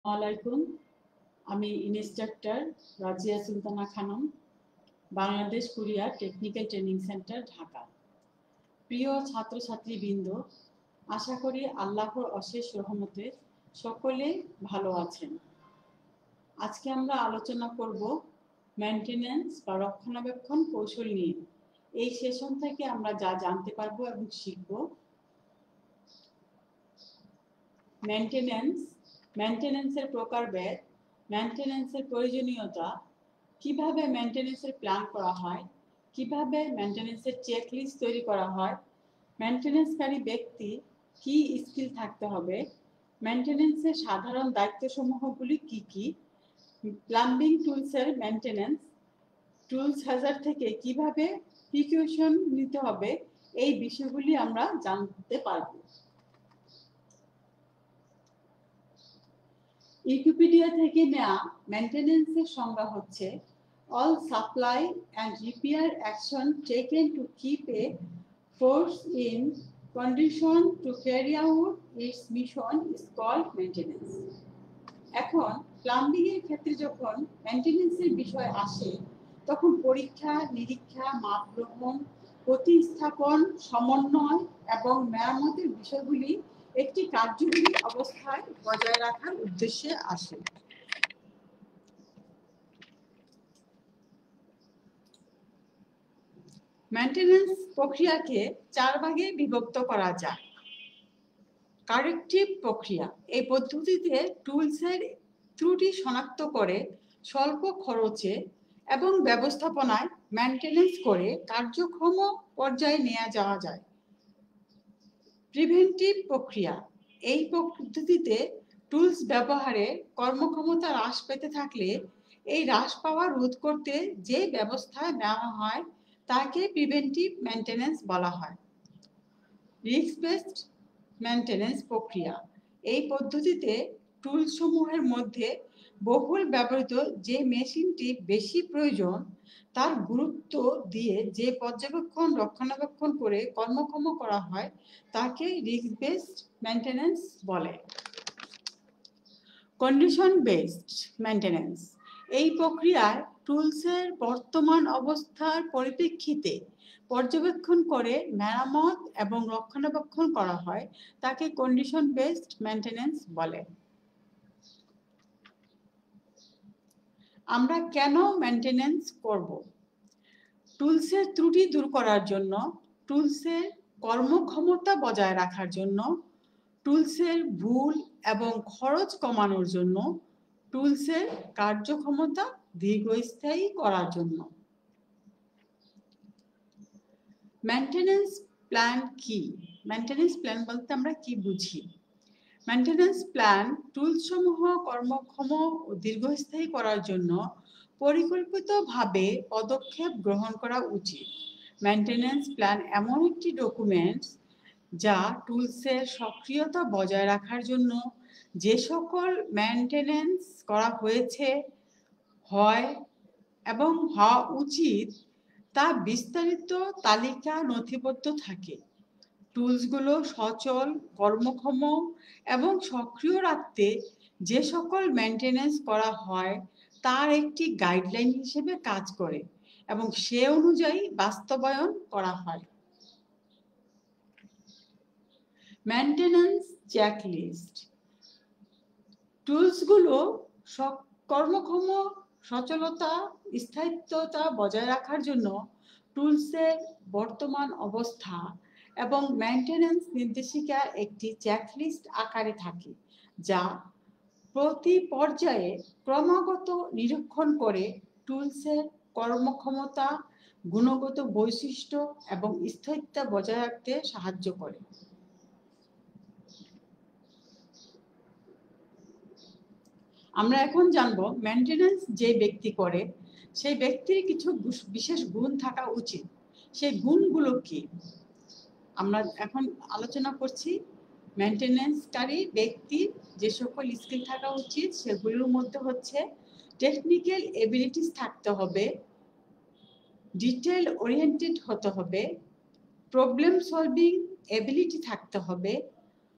আলাইকুম। আমি instructor Razia Sultana Khanam, Bangladesh courier technical training centre, Dhaka. প্রিয় ছাত্রছাত্রীবৃন্দ, আশা করি আল্লাহর অশেষ রহমতে সকলে ভালো আছেন। আজকে আমরা আলোচনা করব মেইনটেনেন্স বা রক্ষণাবেক্ষণ কৌশল নিয়ে। এই সেশন থেকে আমরা যা জানতে পারবো এবং শিখব। মেইনটেনেন্সের প্রকারভেদ, মেইনটেনেন্সের প্রয়োজনীয়তা, কিভাবে মেইনটেনেন্সের প্ল্যান করা হয়, কিভাবে মেইনটেনেন্সের চেকলিস্ট তৈরি করা হয়, মেইনটেনেন্সকারী ব্যক্তি কি স্কিল থাকতে হবে, মেইনটেনেন্সের সাধারণ দায়িত্বসমূহগুলি কি কি, প্লাম্বিং টুলসের মেইনটেনেন্স, টুলস হ্যাজার্ড থেকে কিভাবে প্রিকশন নিতে হবে, এই বিষয়গুলি আমরা জানতে পারব। উইকিপিডিয়া থেকে নেওয়া মেইনটেনেন্সের সংজ্ঞা হচ্ছে all supply and repair action taken to keep a force in condition to carry out its mission is called maintenance. এখন প্লাম্বিং এর ক্ষেত্রে যখন মেইনটেনেন্সের বিষয় আসে তখন পরীক্ষা নিরীক্ষা, মাপ গ্রহণ, প্রতিস্থাপন, সমন্বয় এবং মেরামতের বিষয়গুলি একটি কার্যকরী অবস্থায় বজায় রাখার উদ্দেশ্যে আসে। মেইনটেনেন্স প্রক্রিয়াকে 4 ভাগে বিভক্ত করা যায়। কারেক্টিভ প্রক্রিয়া, এই পদ্ধতিতে টুলসের ত্রুটি শনাক্ত করে স্বল্প খরচে এবং ব্যবস্থাপনায় মেইনটেনেন্স করে কার্যক্ষম পর্যায়ে নিয়ে যাওয়া যায়। প্রিভেন্টিভ প্রক্রিয়া, এই পদ্ধতিতে টুলস ব্যবহারে কর্মক্ষমতা হ্রাস পেতে থাকলে এই হ্রাস পাওয়া রোধ করতে যে ব্যবস্থা নেওয়া হয় তাকে প্রিভেন্টিভ মেইনটেনেন্স বলা হয়। রিস্ক বেসড মেইনটেনেন্স প্রক্রিয়া, এই পদ্ধতিতে টুলসমূহের মধ্যে বহুল ব্যবহৃত যে মেশিনটি বেশি প্রয়োজন তার গুরুত্ব দিয়ে যে পর্যবেক্ষণ রক্ষণাবেক্ষণ করে কর্মক্ষম করা হয় তাকে রিস্ক বেসড মেইনটেনেন্স বলে। কন্ডিশন বেসড মেইনটেনেন্স, এই প্রক্রিয়ায় টুলসের বর্তমান অবস্থার পরিপ্রেক্ষিতে পর্যবেক্ষণ করে মেরামত এবং রক্ষণাবেক্ষণ করা হয় তাকে কন্ডিশন বেসড মেইনটেনেন্স বলে। আমরা কেন মেইনটেনেন্স করব? টুলসের ত্রুটি দূর করার জন্য, টুলসের কর্মক্ষমতা বজায় রাখার জন্য, টুলসের ভুল এবং খরচ কমানোর জন্য, টুলসের কার্যক্ষমতা দীর্ঘস্থায়ী করার জন্য। মেইনটেনেন্স প্ল্যান কি? মেইনটেনেন্স প্ল্যান বলতে আমরা কি বুঝি? মেইনটেনেন্স প্ল্যান টুলসমূহ কর্মক্ষম ও দীর্ঘস্থায়ী করার জন্য পরিকল্পিতভাবে পদক্ষেপ গ্রহণ করা উচিত। মেইনটেনেন্স প্ল্যান এমন একটি ডকুমেন্ট যা টুলসের সক্রিয়তা বজায় রাখার জন্য যে সকল মেইনটেনেন্স করা হয়েছে, হয় এবং হওয়া উচিত তা বিস্তারিত তালিকা নথিবদ্ধ থাকে। টুলসগুলো সচল, কর্মক্ষম এবং সক্রিয় রাখতে যে সকল মেইনটেনেন্স করা হয় তার একটি গাইডলাইন হিসেবে কাজ করে এবং সে অনুযায়ী বাস্তবায়ন করা হয়। মেইনটেনেন্স চেকলিস্ট, টুলসগুলো কর্মক্ষম, সচলতা, স্থায়িত্বতা বজায় রাখার জন্য টুলসের বর্তমান অবস্থা এবং মেইনটেনেন্স নির্দেশিকা একটি চেকলিস্ট আকারে থাকে যা প্রতি পর্যায়ে ক্রমাগত নিরীক্ষণ করে টুলসের কর্মক্ষমতা, গুণগত বৈশিষ্ট্য এবং স্থায়িত্ব বজায় রাখতে সাহায্য করে। আমরা এখন জানবো মেইনটেনেন্স যে ব্যক্তি করে সেই ব্যক্তির কিছু বিশেষ গুণ থাকা উচিত। সেই গুণগুলো কি? আমরা এখন আলোচনা করছি মেইনটেনেন্সকারী ব্যক্তির যে সকল স্কিল থাকা উচিত সেগুলোর মধ্যে হচ্ছে টেকনিক্যাল এবিলিটিস থাকতে হবে, ডিটেইল ওরিয়েন্টেড হতে হবে, প্রবলেম সলভিং এবিলিটি থাকতে হবে,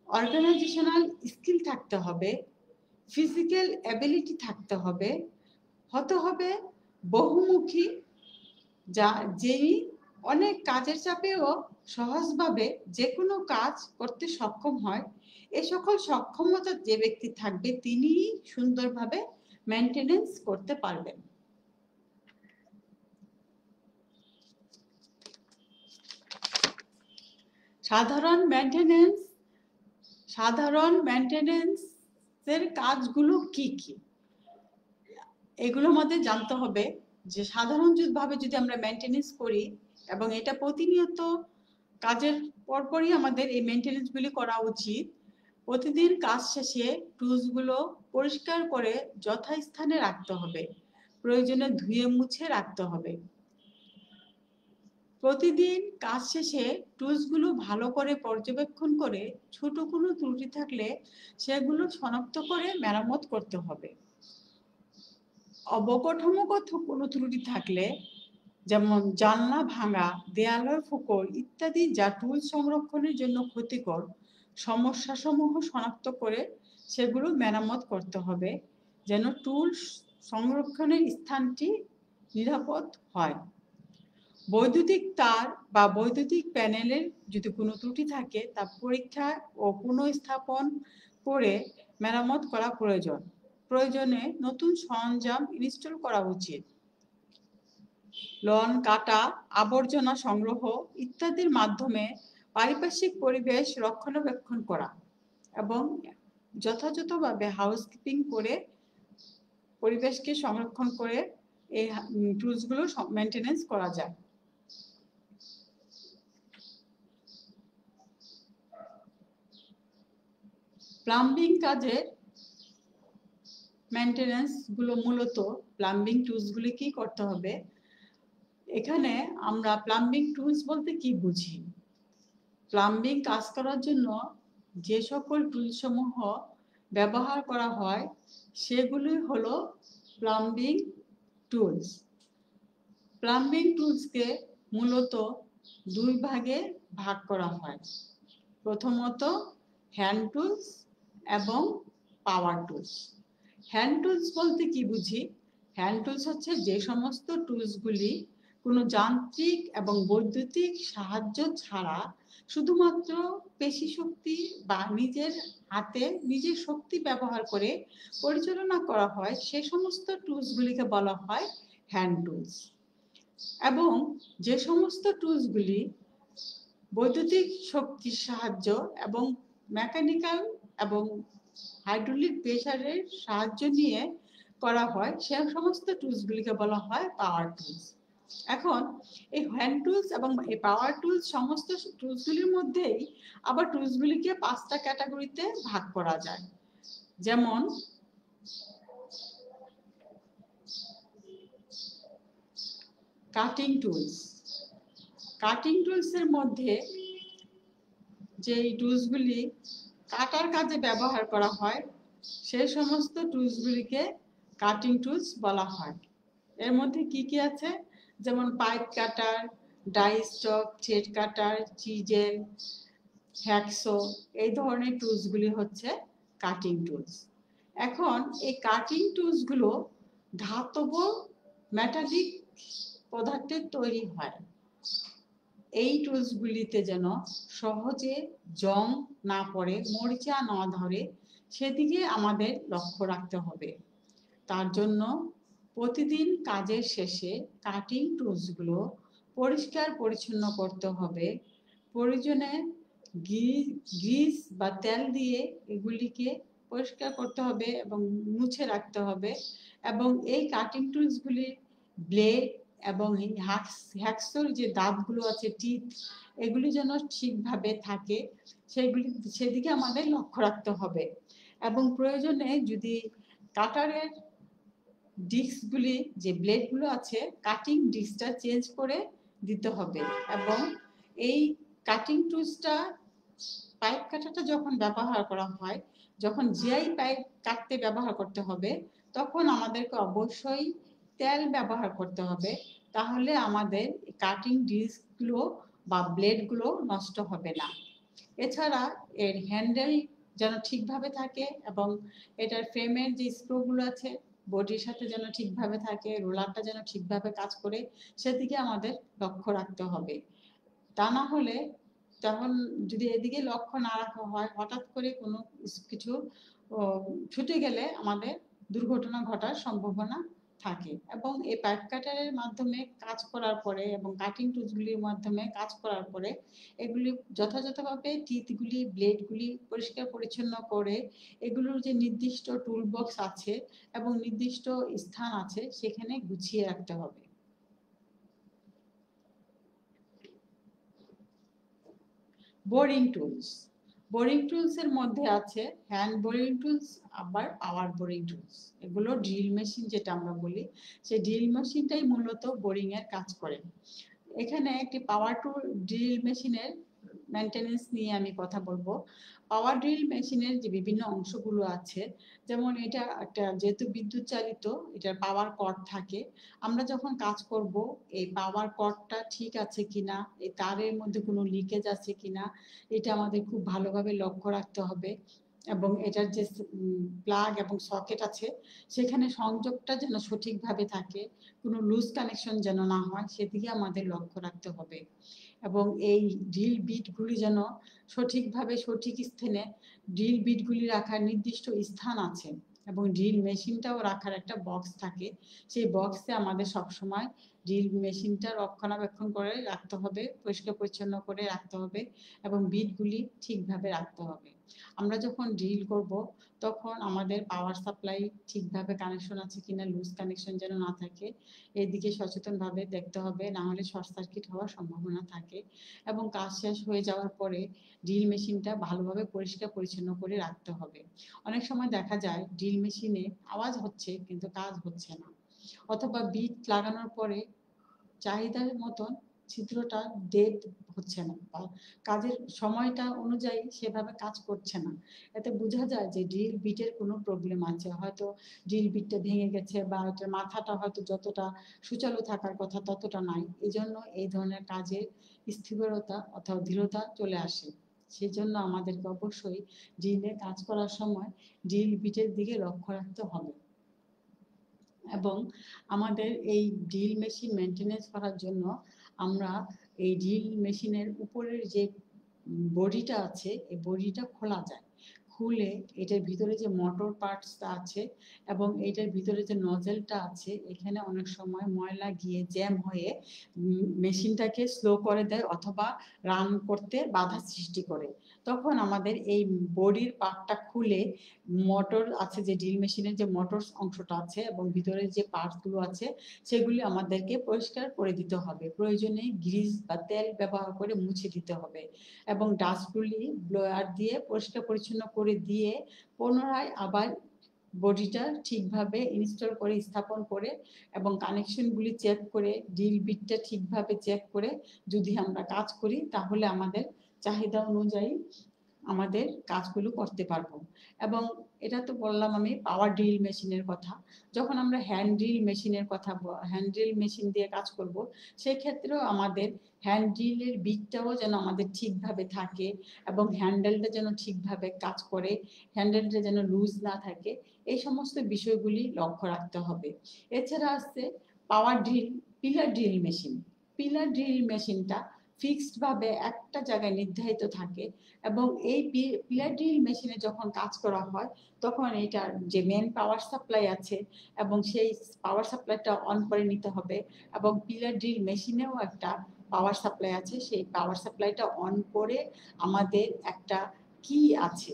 অর্গানাইজেশনাল স্কিল থাকতে হবে, ফিজিক্যাল অ্যাবিলিটি থাকতে হবে, হতে হবে বহুমুখী, যা যিনি অনেক কাজের চাপেও সহজভাবে যে কোনো কাজ করতে সক্ষম হয়। এ সকল সক্ষমতা যে ব্যক্তি থাকবে তিনি সুন্দরভাবে মেনটেনেন্স করতে পারবেন। সাধারণ মেনটেনেন্সের কাজগুলো কি কি, এগুলো আমাদের জানতে হবে। যে সাধারণভাবে যদি আমরা মেনটেনেন্স করি এবং এটা প্রতিনিয়ত কাজের পরপরই আমাদের এই মেনটেনেন্সগুলি করা উচিত। প্রতিদিন কাজ শেষে টুলসগুলো পরিষ্কার করে যথাস্থানে রাখতে হবে, প্রয়োজনে ধুয়ে মুছে রাখতে হবে। প্রতিদিন কাজ শেষে টুলসগুলো ভালো করে পর্যবেক্ষণ করে ছোট কোনো ত্রুটি থাকলে সেগুলো শনাক্ত করে মেরামত করতে হবে। অবকাঠামোগত কোনো ত্রুটি থাকলে, যেমন জানলা ভাঙা, দেয়ালের ফোকর ইত্যাদি, যা টুল সংরক্ষণের জন্য ক্ষতিকর, সমস্যাসমূহ শনাক্ত করে সেগুলো মেরামত করতে হবে যেন টুল সংরক্ষণের স্থানটি নিরাপদ হয়। বৈদ্যুতিক তার বা বৈদ্যুতিক প্যানেলের যদি কোনো ত্রুটি থাকে তা পরীক্ষা ও পুনঃস্থাপন করে মেরামত করা প্রয়োজন। প্রয়োজনে নতুন সরঞ্জাম ইনস্টল করা উচিত। লন কাটা, আবর্জনা সংগ্রহ ইত্যাদির মাধ্যমে পারিপার্শ্বিক পরিবেশ রক্ষণাবেক্ষণ করা এবং যথাযথভাবে হাউসকিপিং করে পরিবেশকে সংরক্ষণ করে এই টুলসগুলো মেনটেনেন্স করা যায়। প্লাম্বিং কাজের মেনটেনেন্স গুলো মূলত প্লাম্বিং টুলসগুলি কি করতে হবে। এখানে আমরা প্লাম্বিং টুলস বলতে কি বুঝি? প্লাম্বিং কাজ করার জন্য যে সকল টুলসমূহ ব্যবহার করা হয় সেগুলি হলো প্লাম্বিং টুলস। প্লাম্বিং টুলসকে মূলত দুই ভাগে ভাগ করা হয়। প্রথমত হ্যান্ড টুলস এবং পাওয়ার টুলস। হ্যান্ড টুলস বলতে কি বুঝি? হ্যান্ড টুলস হচ্ছে যে সমস্ত টুলসগুলি কোনো যান্ত্রিক এবং বৈদ্যুতিক সাহায্য ছাড়া শুধুমাত্র পেশি শক্তি বা নিজের হাতে নিজের শক্তি ব্যবহার করে পরিচালনা করা হয়, সে সমস্ত টুলসগুলিকে বলা হয় হ্যান্ড টুলস। এবং যে সমস্ত টুলসগুলি বৈদ্যুতিক শক্তির সাহায্য এবং মেকানিক্যাল এবং হাইড্রোলিক প্রেসারের সাহায্য নিয়ে করা হয় সে সমস্ত টুলসগুলিকে বলা হয় পাওয়ার টুলস। এখন এই হ্যান্ড টুলস এবং এই পাওয়ার টুলস সমস্ত টুলসগুলির মধ্যেই আবার টুলসগুলিকে 5টা ক্যাটাগরিতে ভাগ করা যায়। যেমন কাটিং টুলস। কাটিং টুলসের মধ্যে যে টুলসগুলি কাটার কাজে ব্যবহার করা হয় সেই সমস্ত টুলসগুলিকে কাটিং টুলস বলা হয়। এর মধ্যে কি কি আছে? যেমন পাইপ কাটার, ডাই স্টক, থ্রেড কাটার, চিজেল, হ্যাকসো, এই ধরনের টুলসগুলি হচ্ছে কাটিং টুলস। এখন এই কাটিং টুলসগুলো ধাতব মেটালিক পদার্থের তৈরি হয়। এই টুলসগুলিতে যেন সহজে জং না পড়ে, মরিচা না ধরে, সেদিকে আমাদের লক্ষ্য রাখতে হবে। তার জন্য প্রতিদিন কাজের শেষে কাটিং টুলসগুলো পরিষ্কার পরিচ্ছন্ন করতে হবে। প্রয়োজনে গ্রিস বা তেল দিয়ে এগুলিকে পরিষ্কার করতে হবে এবং মুছে রাখতে হবে। এবং এই কাটিং টুলসগুলির ব্লেড এবং হ্যাকসোর যে দাঁতগুলো আছে, টিথ, এগুলি যেন ঠিকভাবে থাকে সেদিকে আমাদের লক্ষ্য রাখতে হবে। এবং প্রয়োজনে যদি কাটারের ডিস্কগুলি, যে ব্লেডগুলো আছে, কাটিং ডিস্কটা চেঞ্জ করে দিতে হবে। এবং এই কাটিং টুলসটা পাইপ কাটাটা যখন ব্যবহার করা হয়, যখন জিআই পাইপ কাটতে ব্যবহার করতে হবে তখন আমাদেরকে অবশ্যই তেল ব্যবহার করতে হবে, তাহলে আমাদের কাটিং ডিস্কগুলো বা ব্লেডগুলো নষ্ট হবে না। এছাড়া এর হ্যান্ডেল যেন ঠিকভাবে থাকে এবং এটার ফ্রেমের যে স্ক্রুগুলো আছে বডির সাথে যেন ঠিকভাবে থাকে, রোলারটা যেন ঠিকভাবে কাজ করে, সেদিকে আমাদের লক্ষ্য রাখতে হবে। তা না হলে তখন যদি এদিকে লক্ষ্য না রাখা হয়, হঠাৎ করে কোনো কিছু ছুটে গেলে আমাদের দুর্ঘটনা ঘটার সম্ভাবনা থাকে। এবং এই পাইপ কাটারের মাধ্যমে কাজ করার পরে এবং কাটিং টুলসগুলির মাধ্যমে কাজ করার পরে এগুলি যথাযথভাবে টিথগুলি, ব্লেডগুলি পরিষ্কার পরিচ্ছন্ন করে এগুলোর যে নির্দিষ্ট টুল বক্স আছে এবং নির্দিষ্ট স্থান আছে সেখানে গুছিয়ে রাখতে হবে। বোরিং টুলস, বোরিং টুলস এর মধ্যে আছে হ্যান্ড বোরিং টুলস, আবার পাওয়ার বোরিং টুলস। এগুলো ড্রিল মেশিন যেটা আমরা বলি, সেই ড্রিল মেশিনটাই মূলত বোরিং এর কাজ করে। এখানে একটি পাওয়ার টুল ড্রিল মেশিনের মেনটেনেন্স নিয়ে আমি কথা বলবো। পাওয়ার ড্রিল মেশিনের যে বিভিন্ন অংশগুলো আছে, যেমন এটা একটা যেহেতু বিদ্যুৎ চালিত, এটার পাওয়ার কর্ড থাকে। আমরা যখন কাজ করব এই পাওয়ার কর্ডটা ঠিক আছে কিনা, এই তারের মধ্যে কোনো লিকেজ আছে কিনা, এটা আমাদের খুব ভালোভাবে লক্ষ্য রাখতে হবে। এবং এটার যে প্লাগ এবং সকেট আছে সেখানে সংযোগটা যেন সঠিকভাবে থাকে, কোনো লুজ কানেকশন যেন না হয়, সেদিকে আমাদের লক্ষ্য রাখতে হবে। এবং এই ড্রিল বিটগুলি যেন সঠিকভাবে সঠিক স্থানে, ড্রিল বিটগুলি রাখার নির্দিষ্ট স্থান আছে এবং ড্রিল মেশিনটাও রাখার একটা বক্স থাকে। সেই বক্সে আমাদের সবসময় ড্রিল মেশিনটা রক্ষণাবেক্ষণ করে রাখতে হবে, পরিষ্কার পরিচ্ছন্ন করে রাখতে হবে এবং বিটগুলি ঠিকভাবে রাখতে হবে। আমরা যখন ড্রিল করব তখন আমাদের পাওয়ার সাপ্লাই ঠিকভাবে কানেকশন আছে কিনা, লুজ কানেকশন যেন না থাকে, এদিকে সচেতনভাবে দেখতে হবে, না হলে শর্ট সার্কিট হওয়ার সম্ভাবনা থাকে। এবং কাজ শেষ হয়ে যাওয়ার পরে ড্রিল মেশিনটা ভালোভাবে পরিষ্কার পরিচ্ছন্ন করে রাখতে হবে। অনেক সময় দেখা যায় ড্রিল মেশিনে আওয়াজ হচ্ছে কিন্তু কাজ হচ্ছে না, অথবা বিট লাগানোর পরে চাহিদার মতন ছিদ্রটা ডেড হচ্ছে না বা কাজের সময়টা অনুযায়ী সেভাবে কাজ করছে না। এতে বোঝা যায় যে ড্রিল বিটের কোনো প্রবলেম আছে, হয়তো ড্রিল বিটটা ভেঙে গেছে বা এটার মাথাটা হয়তো যতটা সুচালু থাকার কথা ততটা নাই। এই জন্য এই ধরনের কাজে স্থিরতা অথবা দৃঢ়তা চলে আসে। সেজন্য আমাদেরকে অবশ্যই ড্রিলে কাজ করার সময় ড্রিল বিটের দিকে লক্ষ্য রাখতে হবে। এবং আমাদের এই ড্রিল মেশিন মেনটেনেন্স করার জন্য আমরা এই ড্রিল মেশিনের উপরের যে বডিটা আছে এই বডিটা খোলা যায়, খুলে এটার ভিতরে যে মোটর পার্টসটা আছে এবং এটার ভিতরে যে নজেলটা আছে এখানে অনেক সময় ময়লা গিয়ে জ্যাম হয়ে মেশিনটাকে স্লো করে দেয় অথবা রান করতে বাধা সৃষ্টি করে। তখন আমাদের এই বডির পার্টটা খুলে মোটর আছে, যে ড্রিল মেশিনের যে মোটর অংশটা আছে এবং ভিতরে যে পার্টসগুলো আছে সেগুলি আমাদেরকে পরিষ্কার করে দিতে হবে, প্রয়োজনে গ্রিজ বা তেল ব্যবহার করে মুছে দিতে হবে এবং ডাস্টগুলি ব্লোয়ার দিয়ে পরিষ্কার পরিচ্ছন্ন করে দিয়ে পুনরায় আবার বডিটা ঠিকভাবে ইনস্টল করে স্থাপন করে এবং কানেকশনগুলি চেক করে ড্রিল বিটটা ঠিকভাবে চেক করে যদি আমরা কাজ করি তাহলে আমাদের চাহিদা অনুযায়ী আমাদের কাজগুলো করতে পারবো। এবং এটা তো বললাম আমি পাওয়ার ড্রিল মেশিনের কথা। যখন আমরা হ্যান্ড ড্রিল মেশিনের কথা, হ্যান্ড ড্রিল মেশিন দিয়ে কাজ করব, সেক্ষেত্রেও আমাদের হ্যান্ড ড্রিলের বিটটাও যেন আমাদের ঠিকভাবে থাকে এবং হ্যান্ডেলটা যেন ঠিকভাবে কাজ করে, হ্যান্ডেলটা যেন লুজ না থাকে, এই সমস্ত বিষয়গুলি লক্ষ্য রাখতে হবে। এছাড়া আছে power drill, pillar drill machine. Pillar drill মেশিনটা ফিক্সড ভাবে একটা জায়গায় নির্ধারিত থাকে এবং এই পিলার ড্রিল মেশিনে যখন কাজ করা হয় তখন এটার যে মেন পাওয়ার সাপ্লাই আছে এবং সেই পাওয়ার সাপ্লাইটা অন করে নিতে হবে এবং পিলার ড্রিল মেশিনেও একটা পাওয়ার সাপ্লাই আছে, সেই পাওয়ার সাপ্লাইটা অন করে আমাদের একটা কি আছে,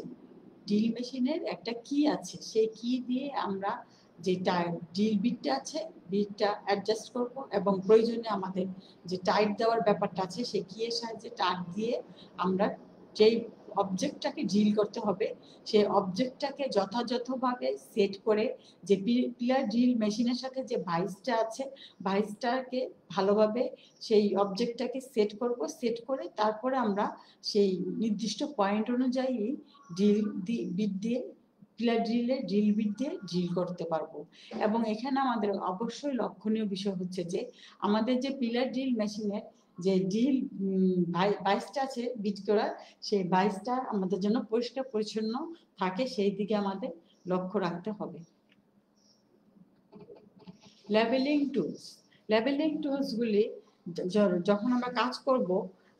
ড্রিল মেশিনের একটা কি আছে, সেই কি দিয়ে আমরা যেটা ড্রিল বিটটা আছে বিটটা অ্যাডজাস্ট করব এবং প্রয়োজনে আমাদের যে টাইট দেওয়ার ব্যাপারটা আছে সেই কি এর সাহায্যে টাইট দিয়ে আমরা যেই অবজেক্টটাকে ড্রিল করতে হবে সেই অবজেক্টটাকে যথাযথভাবে সেট করে, যে পিলার ড্রিল মেশিনের সাথে যে ভাইসটা আছে ভাইসটাকে ভালোভাবে সেই অবজেক্টটাকে সেট করব, সেট করে তারপরে আমরা সেই নির্দিষ্ট পয়েন্ট অনুযায়ী ড্রিল বিট দিয়ে পিলার ড্রিলের ড্রিল বিট দিয়ে ড্রিল করতে পারবো। এবং এখানে আমাদের অবশ্যই লক্ষণীয় বিষয় হচ্ছে যে আমাদের যে পিলার ড্রিল মেশিনের যে ডিল 22টা আছে বিট করা, সেই 22টা আমাদের জন্য পরিষ্কার পরিচ্ছন্ন থাকে, সেই দিকে আমাদের লক্ষ্য রাখতে হবে। লেবেলিং টুলস, লেবেলিং টুলসগুলি যখন আমরা কাজ করব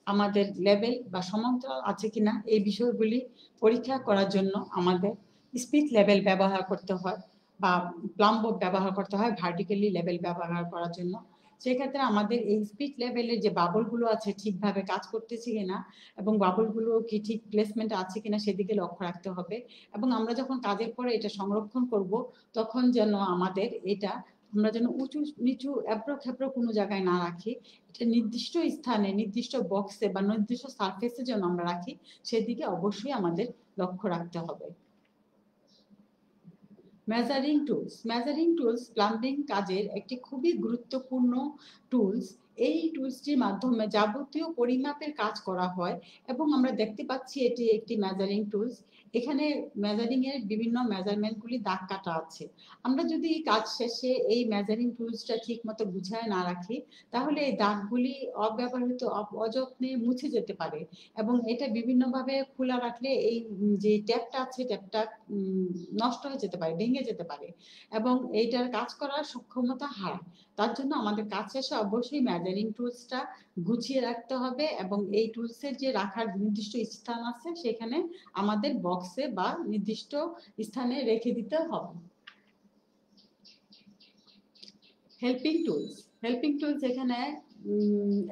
আমাদের লেবেল বা সমান্তরাল আছে কিনা এই বিষয়গুলি পরীক্ষা করার জন্য আমাদের স্পিচ লেবেল ব্যবহার করতে হয় বা প্লাম বোর্ড ব্যবহার করতে হয় ভার্টিক্যালি লেবেল ব্যবহার করার জন্য। সেক্ষেত্রে আমাদের এই স্পিচ লেভেলের যে বাবলগুলো আছে ঠিকভাবে কাজ করতেছে কিনা এবং বাবলগুলো কি ঠিক প্লেসমেন্ট আছে কিনা সেদিকে লক্ষ্য রাখতে হবে। এবং আমরা যখন কাজের পরে এটা সংরক্ষণ করব তখন যেন আমাদের এটা আমরা যেন উঁচু নিচু এবড়ো খেবড়ো কোনো জায়গায় না রাখি, এটা নির্দিষ্ট স্থানে নির্দিষ্ট বক্সে বা নির্দিষ্ট সারফেসে যেন আমরা রাখি, সেদিকে অবশ্যই আমাদের লক্ষ্য রাখতে হবে। Measuring tools, measuring tools plumbing কাজের একটি খুবই গুরুত্বপূর্ণ টুলস। এই টুলসটির মাধ্যমে যাবতীয় পরিমাপের কাজ করা হয় এবং আমরা দেখতে পাচ্ছি এটি একটি মেজারিং টুলস। এখানে মেজারিং এর বিভিন্ন মেজারমেন্টগুলি দাগ কাটা আছে। আমরা যদি কাজ শেষে এই মেজারিং টুলসটা ঠিক মতো গুছায় না রাখি তাহলে এই দাগগুলি অব্যবহৃত অযত্নে মুছে যেতে পারে এবং এটা বিভিন্নভাবে খোলা রাখলে এই যে ট্যাপটা আছে ট্যাপটা নষ্ট হয়ে যেতে পারে, ভেঙে যেতে পারে এবং এইটার কাজ করার সক্ষমতা হারায়। তার জন্য আমাদের কাজ শেষে অবশ্যই মেজারিং টুলসটা গুছিয়ে রাখতে হবে এবং এই টুলসের যে রাখার নির্দিষ্ট স্থান আছে সেখানে আমাদের বক্সে বা নির্দিষ্ট স্থানে রেখে দিতে হবে। হেল্পিং টুলস, হেল্পিং টুলস এখানে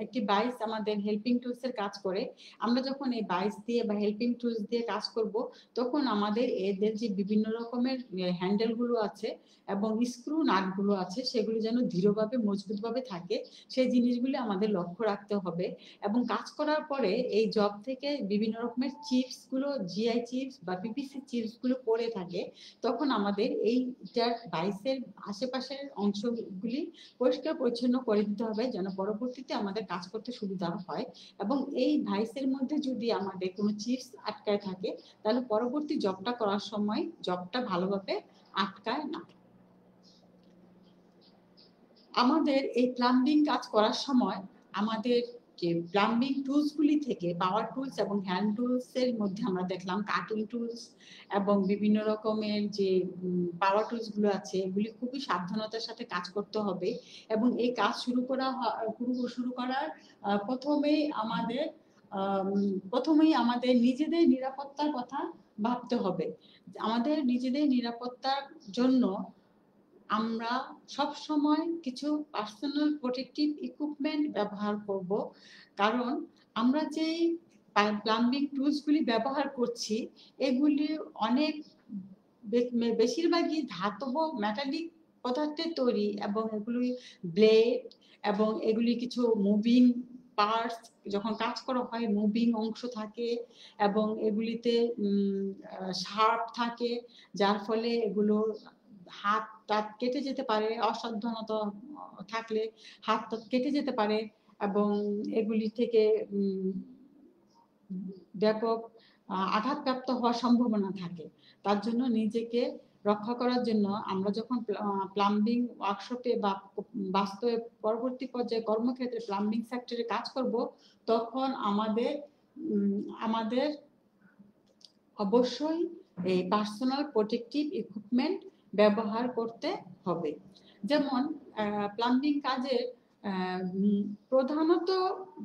একটি বাইস আমাদের হেল্পিং টুলস এর কাজ করে। আমরা যখন এই বাইস দিয়ে বা হেল্পিং টুলস দিয়ে কাজ করব তখন আমাদের এদের যে বিভিন্ন রকমের হ্যান্ডেল গুলো আছে এবং স্ক্রু নাট গুলো আছে সেগুলো যেন দৃঢ়ভাবে মজবুতভাবে থাকে সেই জিনিসগুলি আমাদের লক্ষ্য রাখতে হবে। এবং কাজ করার পরে এই জব থেকে বিভিন্ন রকমের চিপস গুলো, জিআই চিপস বা পিপিসি চিপস গুলো পড়ে থাকে, তখন আমাদের এইটার বাইসের আশেপাশের অংশগুলি পরিষ্কার পরিচ্ছন্ন করে দিতে হবে যেন পরবর্তীতে আমাদের কাজ করতে সুবিধা হয়। এবং এই ভাইসের মধ্যে যদি আমাদের কোনো চিপস আটকায় থাকে তাহলে পরবর্তী জবটা করার সময় জবটা ভালোভাবে আটকায় না। আমাদের এই প্লাম্বিং কাজ করার সময় আমাদের যে প্লাম্বিং টুলসগুলি থেকে পাওয়ার টুলস এবং হ্যান্ড টুলসের মধ্যে আমরা দেখলাম কাটিং টুলস এবং বিভিন্ন রকমের যে পাওয়ার টুলসগুলো আছে এগুলি খুবই সাবধানতার সাথে কাজ করতে হবে। এবং এই কাজ শুরু করার প্রথমেই আমাদের নিজেদের নিরাপত্তার কথা ভাবতে হবে। আমাদের নিজেদের নিরাপত্তার জন্য আমরা সব সময় কিছু পার্সোনাল প্রোটেক্টিভ ইকুইপমেন্ট ব্যবহার করব, কারণ আমরা যে প্লাম্বিং টুলসগুলি ব্যবহার করছি এগুলি অনেক বেশিরভাগই ধাতব মেটালিক পদার্থের তৈরি এবং এগুলি ব্লেড এবং এগুলি কিছু মুভিং পার্টস, যখন কাজ করা হয় মুভিং অংশ থাকে এবং এগুলিতে শার্প থাকে যার ফলে এগুলো হাত টাত কেটে যেতে পারে, অসাবধানতা থাকলে হাত টাত কেটে যেতে পারে এবং এগুলি থেকে ব্যাপক আঘাতপ্রাপ্ত হওয়ার সম্ভাবনা থাকে। তার জন্য নিজেকে রক্ষা করার জন্য আমরা যখন প্লাম্বিং ওয়ার্কশপে বা বাস্তবে পরবর্তী পর্যায়ে কর্মক্ষেত্রে প্লাম্বিং সেক্টরে কাজ করব তখন আমাদের অবশ্যই এই পার্সোনাল প্রোটেক্টিভ ইকুইপমেন্ট ব্যবহার করতে হবে। যেমন প্লাম্বিং কাজের প্রধানত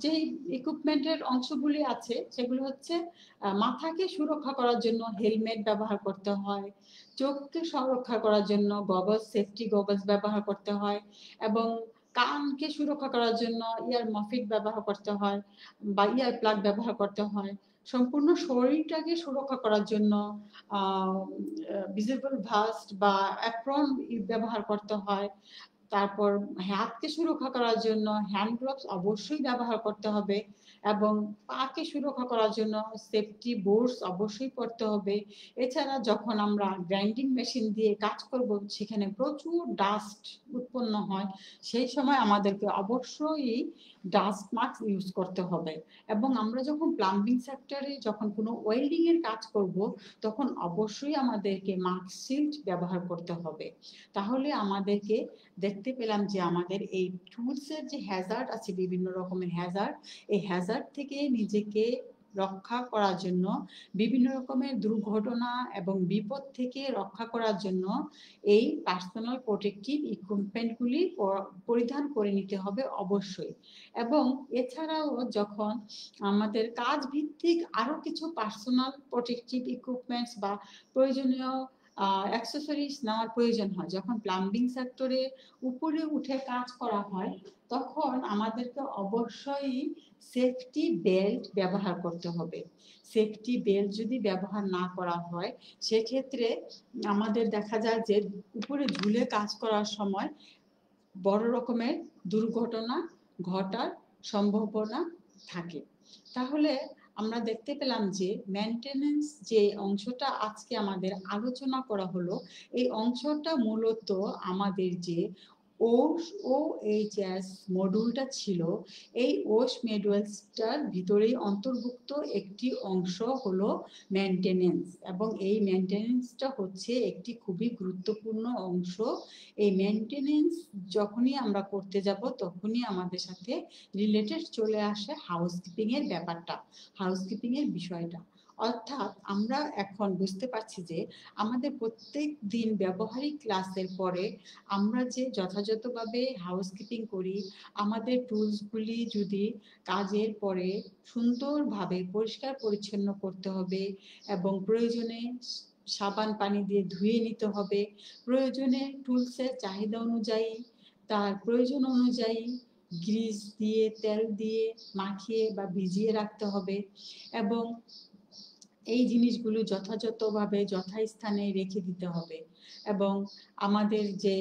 যে ইকুইপমেন্টের অংশগুলি আছে সেগুলো হচ্ছে মাথাকে সুরক্ষা করার জন্য হেলমেট ব্যবহার করতে হয়, চোখকে সুরক্ষা করার জন্য গগলস, সেফটি গগলস ব্যবহার করতে হয় এবং কানকে সুরক্ষা করার জন্য ইয়ার মাফিট ব্যবহার করতে হয় বা ইয়ার প্লাগ ব্যবহার করতে হয়। সম্পূর্ণ শরীরটাকে সুরক্ষা করার জন্য ভিজিবল ভাস্ট বা অ্যাপ্রন ব্যবহার করতে হয়। তারপর হাতকে সুরক্ষা করার জন্য হ্যান্ড গ্লোভস অবশ্যই ব্যবহার করতে হবে এবং পাকে সুরক্ষা করার জন্য সেফটি বুটস অবশ্যই পরতে হবে। এছাড়া যখন আমরা গ্রাইন্ডিং মেশিন দিয়ে কাজ করব সেখানে প্রচুর ডাস্ট উৎপন্ন হয়, সেই সময় আমাদেরকে অবশ্যই ডাস্ট মাস্ক ইউজ করতে হবে। এবং আমরা যখন প্লাম্বিং সেক্টরে যখন কোনো ওয়েল্ডিং এর কাজ করব তখন অবশ্যই আমাদেরকে মাস্ক শিল্ড ব্যবহার করতে হবে। তাহলে আমাদেরকে দেখতে দেখতে পেলাম যে আমাদের এই টুলসের যে হ্যাজার্ড আছে, বিভিন্ন রকমের হ্যাজার্ড, এই হ্যাজার্ড থেকে নিজেকে রক্ষা করার জন্য, বিভিন্ন রকমের দুর্ঘটনা এবং বিপদ থেকে রক্ষা করার জন্য এই পার্সোনাল প্রোটেক্টিভ ইকুইপমেন্টগুলি পরিধান করে নিতে হবে অবশ্যই। এবং এছাড়াও যখন আমাদের কাজ ভিত্তিক আরো কিছু পার্সোনাল প্রোটেক্টিভ ইকুইপমেন্টস বা প্রয়োজনীয় অ্যাক্সেসরিজ নেওয়ার প্রয়োজন হয়, যখন প্লাম্বিং সেক্টরে উপরে উঠে কাজ করা হয়, তখন আমাদেরকে অবশ্যই সেফটি বেল্ট ব্যবহার করতে হবে। সেফটি বেল্ট যদি ব্যবহার না করা হয়, সেক্ষেত্রে আমাদের দেখা যায় যে উপরে ঝুলে কাজ করার সময় বড় রকমের দুর্ঘটনা ঘটার সম্ভাবনা থাকে। তাহলে আমরা দেখতে পেলাম যে মেনটেনেন্স যে অংশটা আজকে আমাদের আলোচনা করা হলো, এই অংশটা মূলত আমাদের যে OOHS মডিউলটা ছিল, এই OOH মডিউলটার ভিতরেই অন্তর্ভুক্ত একটি অংশ হলো মেনটেনেন্স। এবং এই মেনটেনেন্সটা হচ্ছে একটি খুবই গুরুত্বপূর্ণ অংশ। এই মেনটেনেন্স যখনই আমরা করতে যাব, তখনই আমাদের সাথে রিলেটেড চলে আসে হাউসকিপিং এর ব্যাপারটা, হাউসকিপিং এর বিষয়টা। অর্থাৎ আমরা এখন বুঝতে পারছি যে আমাদের প্রত্যেক দিন ব্যবহারিক ক্লাসের পরে আমরা যে যথাযথভাবে হাউসকিপিং করি, আমাদের টুলসগুলি যদি কাজের পরে সুন্দরভাবে পরিষ্কার পরিচ্ছন্ন করতে হবে এবং প্রয়োজনে সাবান পানি দিয়ে ধুয়ে নিতে হবে, প্রয়োজনে টুলসের চাহিদা অনুযায়ী তার প্রয়োজন অনুযায়ী গ্রিস দিয়ে তেল দিয়ে মাখিয়ে বা ভিজিয়ে রাখতে হবে, এবং এই জিনিসগুলো যথাযথভাবে যথাস্থানে রেখে দিতে হবে। এবং আমাদের যে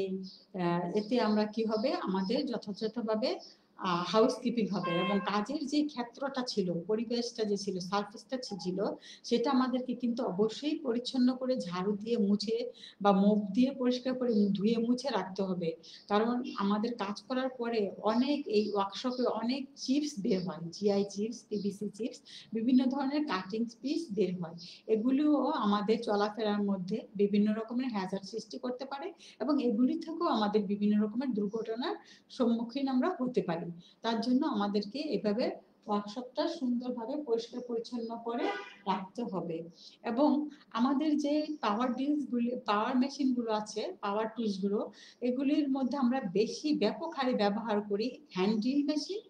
এতে আমরা কি হবে, আমাদের যথাযথভাবে হাউসকিপিং হবে এবং কাজের যে ক্ষেত্রটা ছিল, পরিবেশটা যে ছিল, সারফেসটা ছিল, সেটা আমাদেরকে কিন্তু অবশ্যই পরিচ্ছন্ন করে ঝাড়ু দিয়ে মুছে বা মপ দিয়ে পরিষ্কার করে ধুয়ে মুছে রাখতে হবে। কারণ আমাদের কাজ করার পরে অনেক এই ওয়ার্কশপে অনেক চিপস বের হয়, জিআই চিপস, পিভিসি চিপস, বিভিন্ন ধরনের কাটিং পিস বের হয়। এগুলিও আমাদের চলাফেরার মধ্যে বিভিন্ন রকমের হ্যাজার্ড সৃষ্টি করতে পারে এবং এগুলি থেকেও আমাদের বিভিন্ন রকমের দুর্ঘটনার সম্মুখীন আমরা হতে পারি। তার জন্য আমাদেরকে এভাবে ওয়ার্কশপটা সুন্দরভাবে পরিষ্কার পরিচ্ছন্ন করে রাখতে হবে। এবং আমাদের যে পাওয়ার ডিলসগুলি, পাওয়ার মেশিনগুলো আছে, পাওয়ার টুলসগুলো, এগুলির মধ্যে আমরা বেশি ব্যাপক হারে ব্যবহার করি hand drill machine,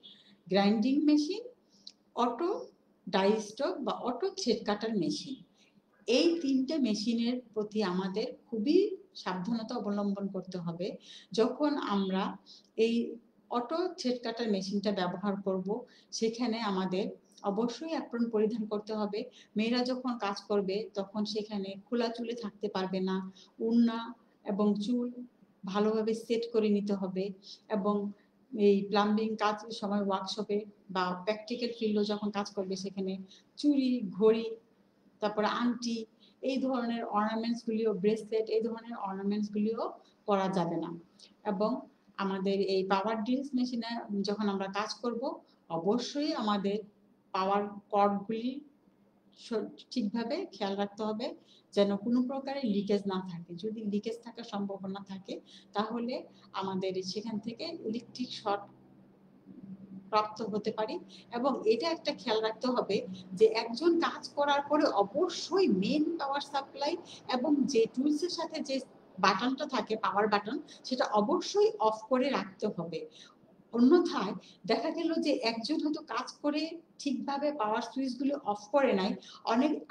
grinding machine, auto die stock বা অটো থ্রেড কাটার মেশিন। এই তিনটে মেশিনের প্রতি আমাদের খুবই সাবধানতা অবলম্বন করতে হবে। যখন আমরা এই অটো থ্রেড কাটার মেশিনটা ব্যবহার করব, সেখানে আমাদের অবশ্যই অ্যাপ্রন পরিধান করতে হবে। মেয়েরা যখন কাজ করবে তখন সেখানে খোলা চুলে থাকতে পারবে না, ওড়না এবং চুল ভালোভাবে সেট করে নিতে হবে। এবং এই প্লাম্বিং কাজের সময় ওয়ার্কশপে বা প্র্যাকটিক্যাল ফিল্ডে যখন কাজ করবে, সেখানে চুড়ি, ঘড়ি, তারপরে আংটি, এই ধরনের অর্নামেন্টসগুলিও, ব্রেসলেট, এই ধরনের অর্নামেন্টসগুলিও করা যাবে না। এবং আমাদের এই পাওয়ার ড্রিলস মেশিনে যখন আমরা কাজ করব, অবশ্যই আমাদের পাওয়ার কর্ডগুলি ঠিকভাবে খেয়াল রাখতে হবে যেন কোনো প্রকারের লিকেজ না থাকে। যদি লিকেজ থাকার সম্ভাবনা থাকে, তাহলে আমাদের সেখান থেকে ইলেকট্রিক শর্ট প্রাপ্ত হতে পারি। এবং এটা একটা খেয়াল রাখতে হবে যে একজন কাজ করার পরে অবশ্যই মেন পাওয়ার সাপ্লাই এবং যে টুলসের সাথে যে বাটনটা থাকে, পাওয়ার বাটন, সেটা অবশ্যই অফ করে রাখতে হবে। অন্যথায় দেখা গেল যে একজন হয়তো কাজ করে ঠিকভাবে পাওয়ার সুইচগুলো অফ করে নাই,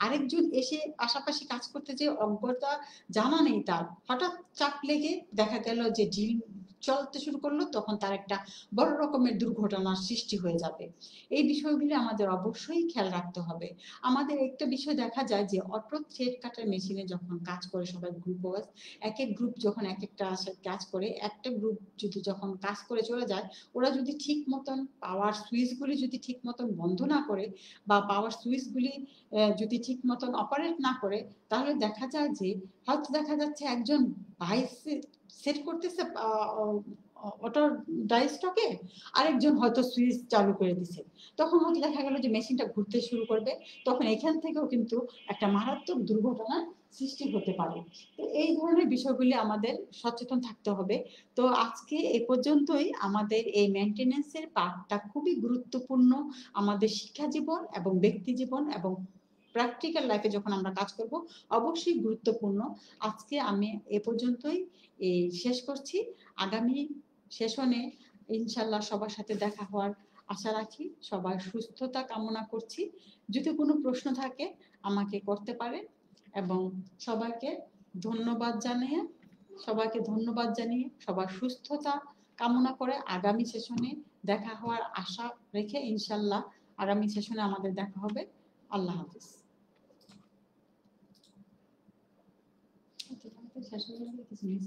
আরেকজন এসে পাশাপাশি কাজ করতে যে অজ্ঞতা জানা নেই তার, হঠাৎ চাপ লেগে দেখা গেল যে ড্রিল চলতে শুরু করলো, তখন তার একটা বড় রকমের দুর্ঘটনার সৃষ্টি হয়ে যাবে। এই বিষয়গুলি আমাদের অবশ্যই খেয়াল রাখতে হবে। আমাদের একটা বিষয় দেখা যায় যে অটো থ্রেড কাটার মেশিনে যখন কাজ করে সবাই গ্রুপ ওয়াইজ, এক এক গ্রুপ যখন এক একটা কাজ করে, একটা গ্রুপ যদি যখন কাজ করে চলে যায়, ওরা যদি ঠিক মতন পাওয়ার সুইচগুলি যদি ঠিক মতন বন্ধ না করে বা পাওয়ার সুইচগুলি যদি ঠিক মতন অপারেট না করে, তাহলে দেখা যায় যে হয়তো দেখা যাচ্ছে একজন ভাই সেট করতেছে অটো ডাই স্টকে, আরেকজন হয়তো সুইচ চালু করে দিছে, তখন হয়তো দেখা গেল যে মেশিনটা ঘুরতে শুরু করবে, তখন এখান থেকেও কিন্তু একটা মারাত্মক দুর্ঘটনার সৃষ্টি হতে পারে। তো এই ধরনের বিষয়গুলি আমাদের সচেতন থাকতে হবে। তো আজকে এ পর্যন্তই। আমাদের এই মেনটেন্যান্সের পার্টটা খুবই গুরুত্বপূর্ণ আমাদের শিক্ষা জীবন এবং ব্যক্তি জীবন এবং প্র্যাকটিক্যাল লাইফে যখন আমরা কাজ করব অবশ্যই গুরুত্বপূর্ণ। আজকে আমি এ পর্যন্তই শেষ করছি। আগামী সেশনে ইনশাল্লাহ সবার সাথে দেখা হওয়ার আশা রাখি। সবার সুস্থতা কামনা করছি। যদি কোনো প্রশ্ন থাকে আমাকে করতে পারে এবং সবাইকে ধন্যবাদ জানিয়ে সবার সুস্থতা কামনা করে আগামী সেশনে দেখা হওয়ার আশা রেখে ইনশাল্লাহ আগামী সেশনে আমাদের দেখা হবে। আল্লাহ হাফিজ। শেষ হয়ে গেলে কিছু মিস